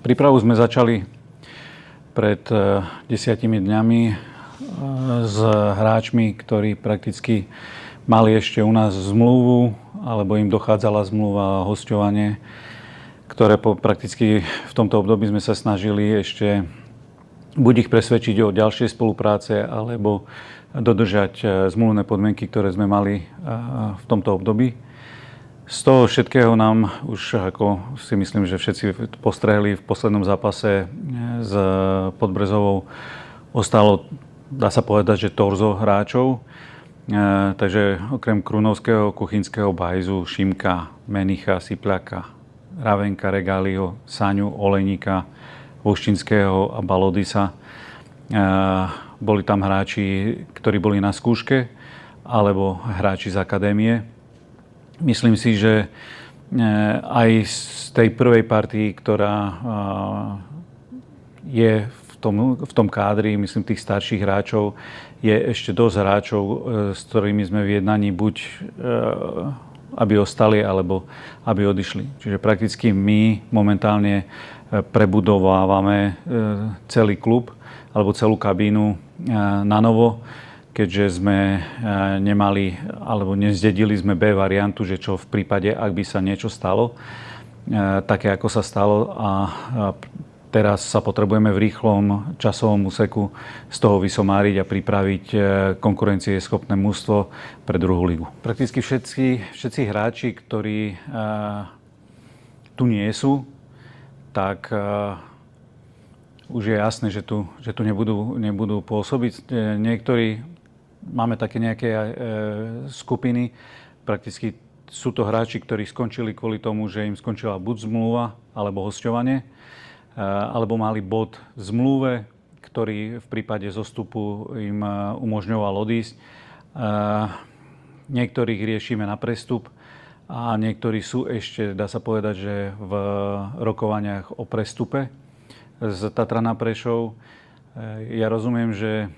Prípravu sme začali pred 10 dňami s hráčmi, ktorí prakticky mali ešte u nás zmluvu, alebo im dochádzala zmluva o hosťovanie, ktoré prakticky v tomto období sme sa snažili ešte buď ich presvedčiť o ďalšej spolupráce, alebo dodržať zmluvné podmienky, ktoré sme mali v tomto období. Z toho všetkého nám už, ako si myslím, že všetci postrehli v poslednom zápase s Podbrezovou, ostalo, dá sa povedať, že torzo hráčov. Takže okrem Krunovského, Kuchynského, Bajzu, Šimka, Menicha, Sipľaka, Ravenka, Regáliho, Saňu, Olejníka, Voščinského a Balodisa, boli tam hráči, ktorí boli na skúške, alebo hráči z akadémie. Myslím si, že aj z tej prvej partii, ktorá je v tom kádri, myslím tých starších hráčov, je ešte dosť hráčov, s ktorými sme v jednaní buď aby ostali, alebo aby odišli. Čiže prakticky my momentálne prebudovávame celý klub alebo celú kabínu na novo, keďže sme nemali, alebo nezdedili sme B variantu, že čo v prípade, ak by sa niečo stalo, také ako sa stalo a teraz sa potrebujeme v rýchlom časovom úseku z toho vysomáriť a pripraviť konkurencieschopné mužstvo pre druhú ligu. Prakticky všetci hráči, ktorí tu nie sú, tak už je jasné, že tu nebudú pôsobiť. Niektorí máme také nejaké skupiny, prakticky sú to hráči, ktorí skončili kvôli tomu, že im skončila buď zmluva, alebo hosťovanie, alebo mali bod v zmluve, ktorý v prípade zostupu im umožňoval odísť. Niektorých riešime na prestup a niektorí sú ešte, dá sa povedať, že v rokovaniach o prestupe z Tatra na Prešov. Ja rozumiem, že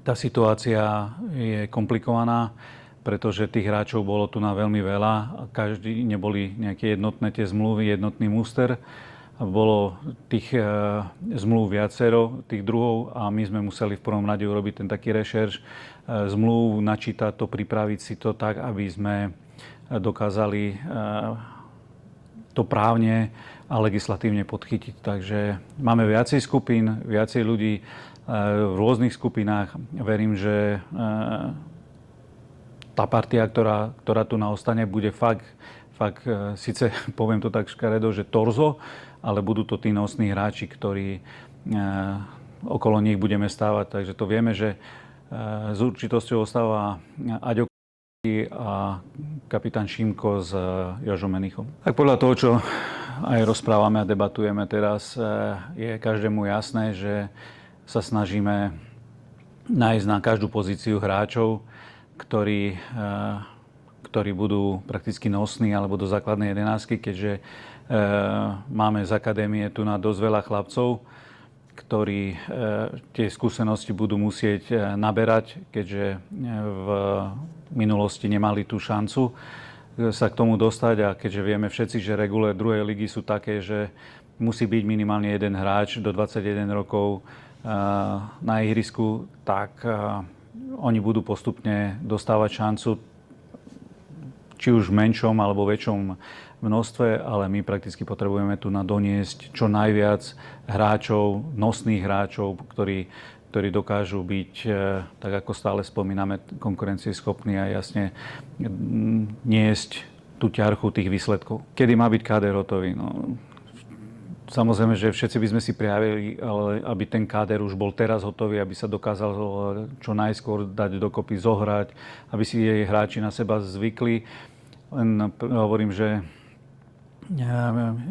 tá situácia je komplikovaná, pretože tých hráčov bolo tu na veľmi veľa a každý neboli nejaké jednotné tie zmluvy, jednotný muster. Bolo tých zmluv viacero, tých druhov a my sme museli v prvom rade urobiť ten taký rešerš zmluv, načítať to, pripraviť si to tak, aby sme dokázali to právne a legislatívne podchytiť. Takže máme viacej skupín, viacej ľudí v rôznych skupinách. Verím, že tá partia, ktorá tu naostane, bude fakt, síce poviem to tak škaredo, že torzo, ale budú to tí nosní hráči, ktorí okolo nich budeme stávať. Takže to vieme, že s určitosťou ostáva Aďo a kapitán Šimko s Jožom Menichom. Tak podľa toho, čo aj rozprávame a debatujeme teraz, je každému jasné, že sa snažíme nájsť na každú pozíciu hráčov, ktorí budú prakticky nosní alebo do základnej jedenáctky, keďže máme z akadémie tu na dosť veľa chlapcov, ktorí tie skúsenosti budú musieť naberať, keďže v minulosti nemali tú šancu sa k tomu dostať a keďže vieme všetci, že regule druhej ligy sú také, že musí byť minimálne jeden hráč do 21 rokov na ihrisku, tak oni budú postupne dostávať šancu či už v menšom alebo väčšom množstve, ale my prakticky potrebujeme tu doniesť čo najviac hráčov, nosných hráčov, ktorí dokážu byť, tak ako stále spomíname, konkurencieschopní a jasne niesť tú ťarchu tých výsledkov. Kedy má byť káder hotový? No, samozrejme, že všetci by sme si prijavili, ale aby ten káder už bol teraz hotový, aby sa dokázal čo najskôr dať dokopy, zohrať, aby si jej hráči na seba zvykli. Len hovorím, že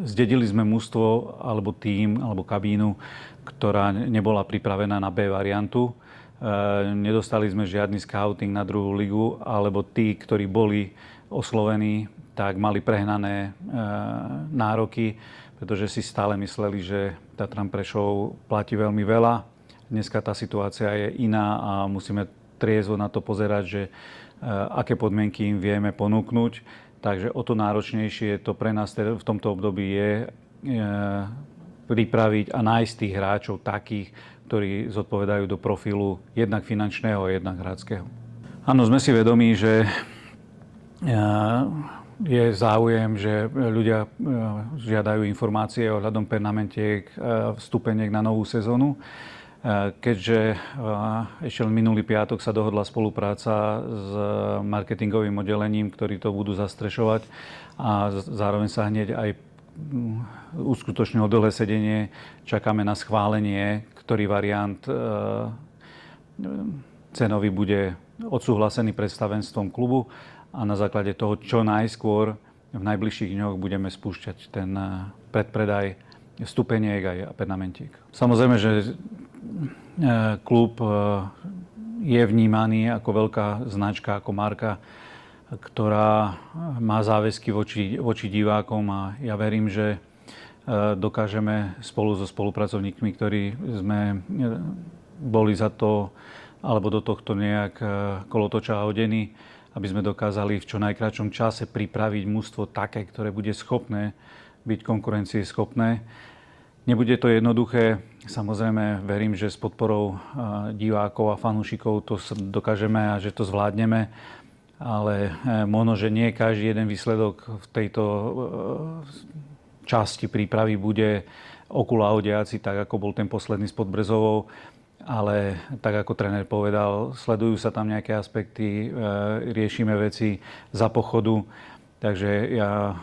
zdedili sme mužstvo, alebo tím, alebo kabínu, ktorá nebola pripravená na B variantu. Nedostali sme žiadny scouting na druhú ligu, alebo tí, ktorí boli oslovení, tak mali prehnané nároky, pretože si stále mysleli, že Tatran Prešov platí veľmi veľa. Dneska tá situácia je iná a musíme triezvo na to pozerať, že aké podmienky im vieme ponúknuť. Takže o to náročnejšie to pre nás v tomto období je pripraviť a nájsť tých hráčov takých, ktorí zodpovedajú do profilu jednak finančného, jednak hráčskeho. Áno, sme si vedomí, že je záujem, že ľudia žiadajú informácie ohľadom permanentiek, vstupeniek na novú sezónu. Keďže ešte minulý piatok sa dohodla spolupráca s marketingovým oddelením, ktorí to budú zastrešovať, a zároveň sa hneď aj uskutočnilo dlhé sedenie, čakáme na schválenie, ktorý variant cenový bude odsúhlasený predstavenstvom klubu, a na základe toho čo najskôr v najbližších dňoch budeme spúšťať ten predpredaj vstupeniek aj permanentiek. Samozrejme, že klub je vnímaný ako veľká značka, ako marka, ktorá má záväzky voči divákom, a ja verím, že dokážeme spolu so spolupracovníkmi, ktorí sme boli za to alebo do tohto nejak kolotoča hodení, aby sme dokázali v čo najkratšom čase pripraviť mužstvo také, ktoré bude schopné byť konkurencieschopné. Nebude to jednoduché, samozrejme verím, že s podporou divákov a fanúšikov to dokážeme a že to zvládneme, ale možno, že nie každý jeden výsledok v tejto časti prípravy bude okulaudiaci, tak ako bol ten posledný s Podbrezovou, ale tak ako tréner povedal, sledujú sa tam nejaké aspekty, riešime veci za pochodu. Takže ja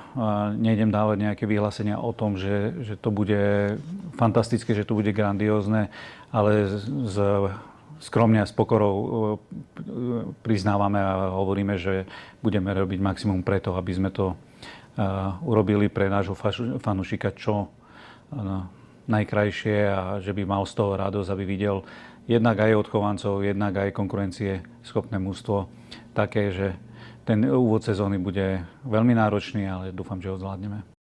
nejdem dávať nejaké vyhlásenia o tom, že to bude fantastické, že to bude grandiózne, ale skromne a s pokorou priznávame a hovoríme, že budeme robiť maximum preto, aby sme to urobili pre nášho fanúšika čo najkrajšie, a že by mal z toho radosť, aby videl jednak aj odchovancov, jednak aj konkurencie schopné mužstvo také, že ten úvod sezóny bude veľmi náročný, ale dúfam, že ho zvládneme.